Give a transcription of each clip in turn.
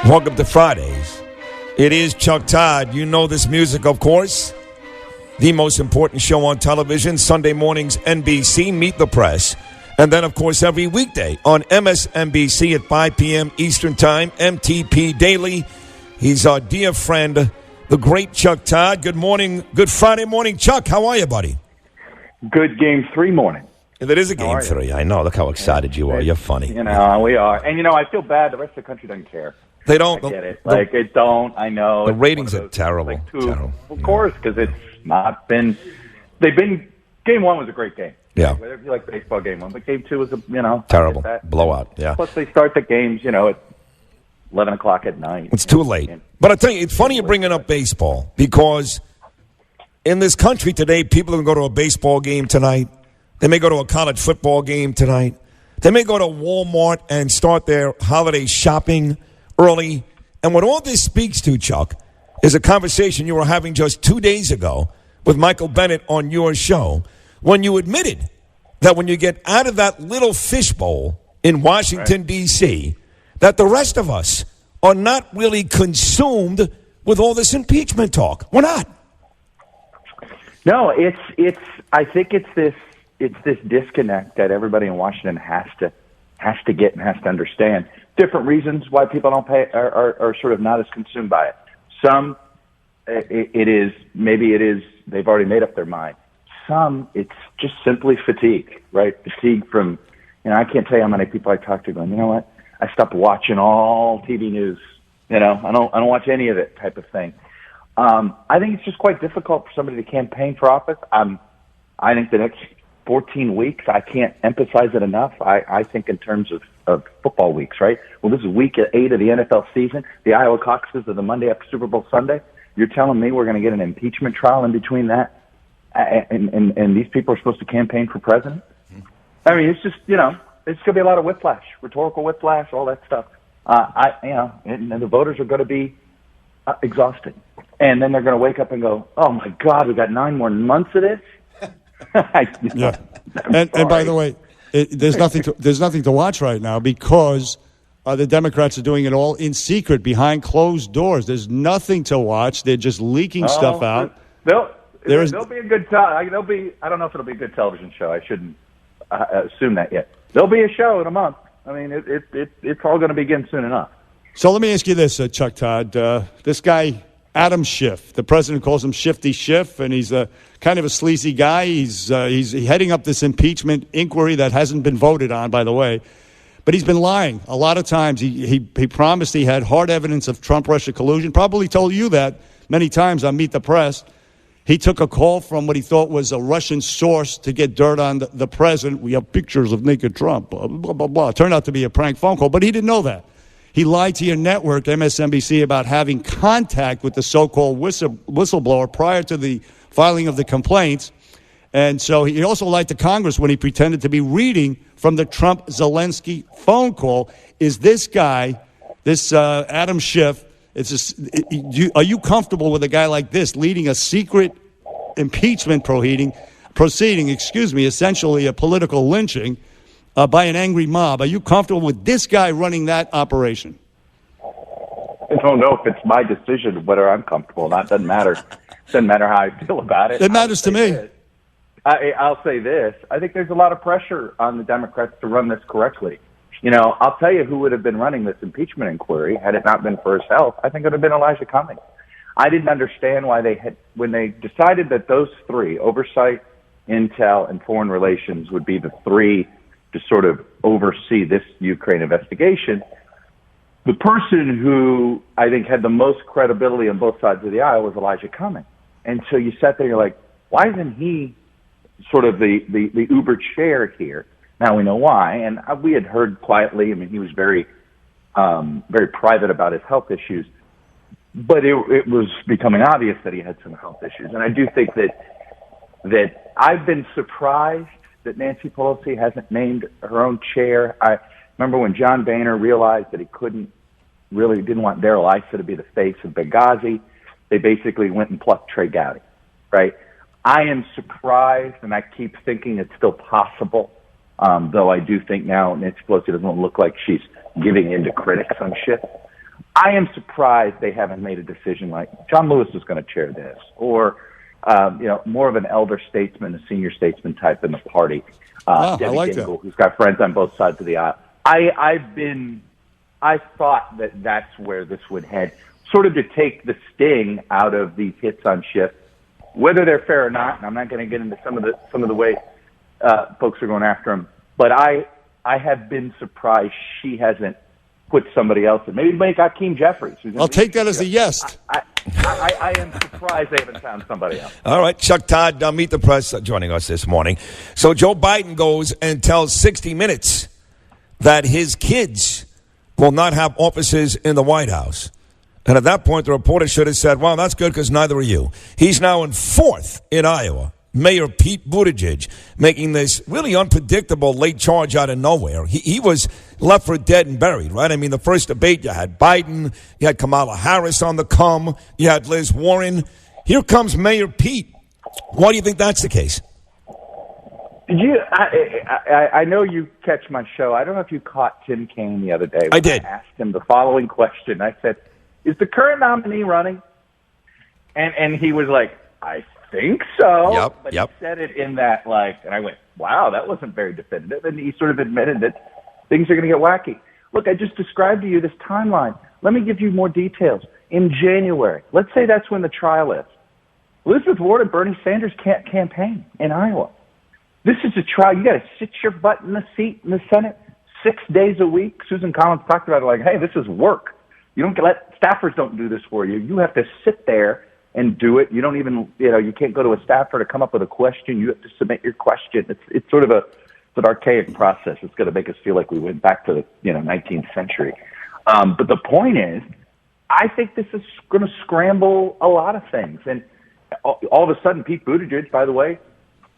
Welcome to Fridays. It is Chuck Todd. You know this music, of course. The most important show on television, Sunday mornings, NBC, Meet the Press. And then, of course, every weekday on MSNBC at 5 p.m. Eastern Time, MTP Daily. He's our dear friend, the great Chuck Todd. Good morning. Good Friday morning, Chuck. How are you, buddy? Good Game 3 morning. It is a Game 3. I know. Look how excited you are. You're funny. You know, we are. And, I feel bad. The rest of the country doesn't care. They don't. I get it. It don't. I know. The ratings are terrible. Terrible. Of course, because it's not been. Game 1 was a great game. Yeah. Whether if you like baseball, Game 1, but Game 2 was terrible blowout. Yeah. Plus, they start the games, at 11 o'clock at night. It's too late. But I tell you, it's funny you're bringing up baseball because in this country today, people can go to a baseball game tonight. They may go to a college football game tonight. They may go to Walmart and start their holiday shopping early. And what all this speaks to, Chuck, is a conversation you were having just 2 days ago with Michael Bennett on your show when you admitted that when you get out of that little fishbowl in Washington, D.C., that the rest of us are not really consumed with all this impeachment talk. We're not. No, I think it's this disconnect that everybody in Washington has to get and has to understand. Different reasons why people don't are sort of not as consumed by it. Some, it is they've already made up their mind. Some, it's just simply fatigue, right? Fatigue from, I can't tell you how many people I talk to going, you know what? I stopped watching all TV news. I don't watch any of it type of thing. I think it's just quite difficult for somebody to campaign for office. I think the next 14 weeks, I can't emphasize it enough. I think in terms of football weeks, right? Well, this is week 8 of the NFL season. The Iowa caucuses are the Monday after Super Bowl Sunday. You're telling me we're going to get an impeachment trial in between that? And these people are supposed to campaign for president? I mean, it's just, it's going to be a lot of whiplash, rhetorical whiplash, all that stuff. And the voters are going to be exhausted. And then they're going to wake up and go, oh, my God, we got 9 more months of this? Yeah. And by the way, there's nothing to watch right now because the Democrats are doing it all in secret behind closed doors. There's nothing to watch. They're just leaking stuff out. There'll be a good I don't know if it'll be a good television show. I shouldn't assume that yet. There'll be a show in a month. I mean, it's all going to begin soon enough. So let me ask you this, Chuck Todd. This guy, Adam Schiff, the president calls him Shifty Schiff, and he's kind of a sleazy guy. He's heading up this impeachment inquiry that hasn't been voted on, by the way. But he's been lying a lot of times. He promised he had hard evidence of Trump-Russia collusion. Probably told you that many times on Meet the Press. He took a call from what he thought was a Russian source to get dirt on the president. We have pictures of naked Trump, blah, blah, blah, blah. It turned out to be a prank phone call, but he didn't know that. He lied to your network, MSNBC, about having contact with the so-called whistleblower prior to the filing of the complaints. And so he also lied to Congress when he pretended to be reading from the Trump-Zelensky phone call. Is this guy, this Adam Schiff, are you comfortable with a guy like this leading a secret impeachment proceeding, essentially a political lynching by an angry mob? Are you comfortable with this guy running that operation? I don't know if it's my decision whether I'm comfortable or not. It doesn't matter. It doesn't matter how I feel about it. It matters to me. I'll say this. I think there's a lot of pressure on the Democrats to run this correctly. I'll tell you who would have been running this impeachment inquiry had it not been for his health. I think it would have been Elijah Cummings. I didn't understand why when they decided that those three, oversight, intel, and foreign relations, would be the three to sort of oversee this Ukraine investigation. The person who I think had the most credibility on both sides of the aisle was Elijah Cummings. And so you sat there, you're like, why isn't he sort of the Uber chair here? Now we know why, and we had heard quietly. I mean, he was very private about his health issues, but it was becoming obvious that he had some health issues. And I do think that I've been surprised that Nancy Pelosi hasn't named her own chair. I remember when John Boehner realized that he didn't want Darrell Issa to be the face of Benghazi, they basically went and plucked Trey Gowdy, right? I am surprised, and I keep thinking it's still possible. Though I do think now Nancy Pelosi doesn't look like she's giving in to critics on shit. I am surprised they haven't made a decision like John Lewis is going to chair this, or more of an elder statesman, a senior statesman type in the party. Debbie I like Dingell, that. who's got friends on both sides of the aisle. I thought that's where this would head, sort of to take the sting out of these hits on Schiff, whether they're fair or not. And I'm not going to get into some of the way folks are going after him, but I have been surprised she hasn't put somebody else in. Maybe make Hakeem Jeffries. I'll take that as a yes. I am surprised they haven't found somebody else. All right, Chuck Todd, Meet the Press, joining us this morning. So Joe Biden goes and tells 60 Minutes that his kids will not have offices in the White House. And at that point, the reporter should have said, well, that's good because neither are you. He's now in fourth in Iowa. Mayor Pete Buttigieg making this really unpredictable late charge out of nowhere. He was left for dead and buried, right? I mean, the first debate, you had Biden, you had Kamala Harris on the come, you had Liz Warren. Here comes Mayor Pete. Why do you think that's the case? Did you? I know you catch my show. I don't know if you caught Tim Kaine the other day. I did. I asked him the following question. I said, is the current nominee running? And he was like, I think so. Yep. He said it in that, and I went, wow, that wasn't very definitive. And he sort of admitted that things are going to get wacky. Look, I just described to you this timeline. Let me give you more details. In January, let's say that's when the trial is. Elizabeth Warren and Bernie Sanders can't campaign in Iowa. This is a trial. You got to sit your butt in the seat in the Senate 6 days a week. Susan Collins talked about it hey, this is work. You don't staffers don't do this for you. You have to sit there and do it. You don't even, you can't go to a staffer to come up with a question. You have to submit your question. It's sort of it's an archaic process. It's going to make us feel like we went back to the 19th century. But the point is, I think this is going to scramble a lot of things. And all of a sudden, Pete Buttigieg, by the way,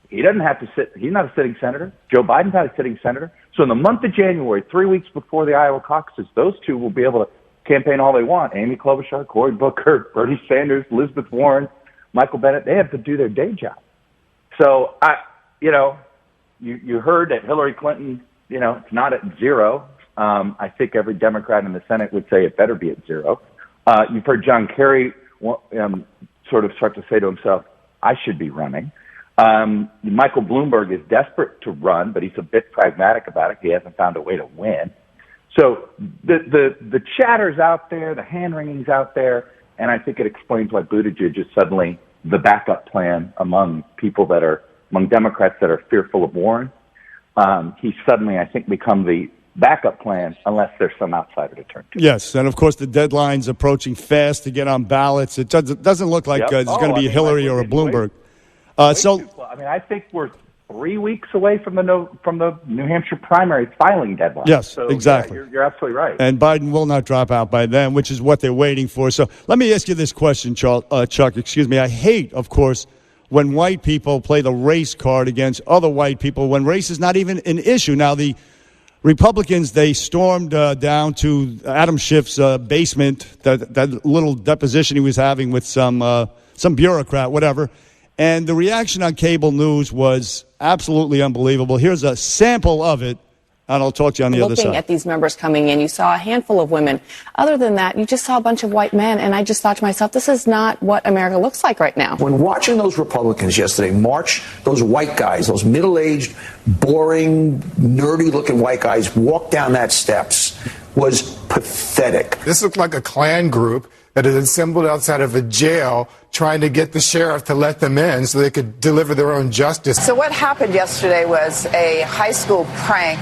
he doesn't have to sit. He's not a sitting senator. Joe Biden's not a sitting senator. So in the month of January, 3 weeks before the Iowa caucuses, those two will be able to campaign all they want. Amy Klobuchar, Cory Booker, Bernie Sanders, Elizabeth Warren, Michael Bennet, they have to do their day job. So, you heard that Hillary Clinton, it's not at zero. I think every Democrat in the Senate would say it better be at zero. You've heard John Kerry sort of start to say to himself, I should be running. Michael Bloomberg is desperate to run, but he's a bit pragmatic about it. He hasn't found a way to win. So the chatter's out there, the hand-wringing's out there, and I think it explains why Buttigieg is suddenly the backup plan among Democrats that are fearful of Warren. He's suddenly, I think, become the backup plan unless there's some outsider to turn to. Yes, and of course the deadline's approaching fast to get on ballots. It doesn't look like there's going to be a Hillary or a Bloomberg. I think we're 3 weeks away from the New Hampshire primary filing deadline. Yes, so, exactly. Yeah, you're absolutely right. And Biden will not drop out by then, which is what they're waiting for. So let me ask you this question, Chuck. I hate, of course, when white people play the race card against other white people when race is not even an issue. Now, the Republicans, they stormed down to Adam Schiff's basement, that little deposition he was having with some bureaucrat, whatever. And the reaction on cable news was absolutely unbelievable. Here's a sample of it, and I'll talk to you on the other side. Looking at these members coming in, you saw a handful of women. Other than that, you just saw a bunch of white men, and I just thought to myself, this is not what America looks like right now. When watching those Republicans yesterday march, those white guys, those middle-aged, boring, nerdy-looking white guys walk down that steps was pathetic. This looked like a Klan group that had assembled outside of a jail trying to get the sheriff to let them in so they could deliver their own justice. So what happened yesterday was a high school prank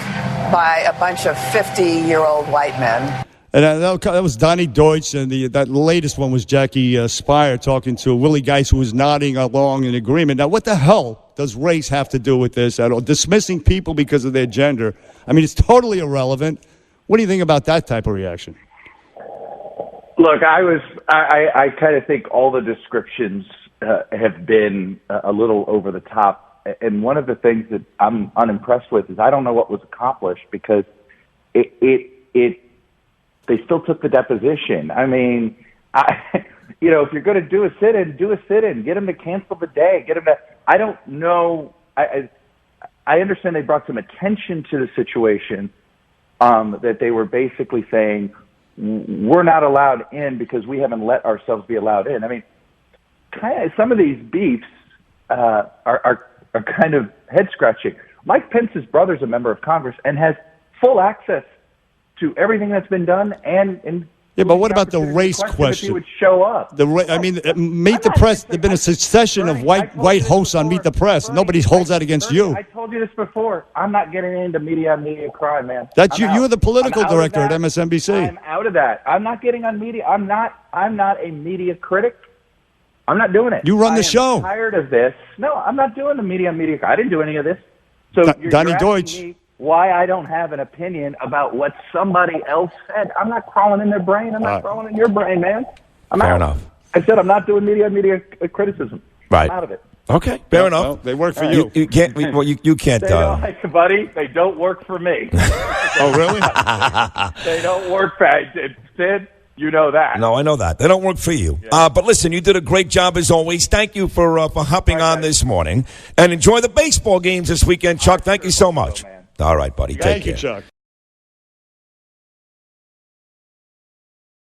by a bunch of 50-year-old white men. And that was Donnie Deutsch, and that latest one was Jackie Spire talking to Willie Geist, who was nodding along in agreement. Now, what the hell does race have to do with this at all? Dismissing people because of their gender. I mean, it's totally irrelevant. What do you think about that type of reaction? Look, I kind of think all the descriptions have been a little over the top. And one of the things that I'm unimpressed with is I don't know what was accomplished because they still took the deposition. I mean, if you're going to do a sit-in, do a sit-in. Get them to cancel the day. Get them to. I don't know. I understand they brought some attention to the situation. That they were basically saying, we're not allowed in because we haven't let ourselves be allowed in. I mean, kind of some of these beefs are kind of head scratching. Mike Pence's brother's a member of Congress and has full access to everything that's been done, and yeah, but what about the race question? If he would show up. Meet the Press. There's been a succession of white hosts on Meet the Press. Nobody holds that against you. I told you this before. I'm not getting into media crime, man. That's you. You're the political director at MSNBC. I'm out of that. I'm not getting on media. I'm not a media critic. I'm not doing it. You run the show. I'm tired of this. No, I'm not doing the media. I didn't do any of this. So you're Deutsch. Me why I don't have an opinion about what somebody else said. I'm not crawling in their brain. I'm not crawling in your brain, man. I'm Fair out. enough. I said I'm not doing media criticism. Right. I'm out of it. Okay, fair enough. Well, they work for you. You can't. Well, you can't. They don't, buddy. They don't work for me. Oh, really? They don't work for Sid. You know that. No, I know that. They don't work for you. Yeah. But listen, you did a great job as always. Thank you for hopping on this morning. And enjoy the baseball games this weekend, Chuck. Thank you so much. All right, buddy. Take care. Thank you, Chuck.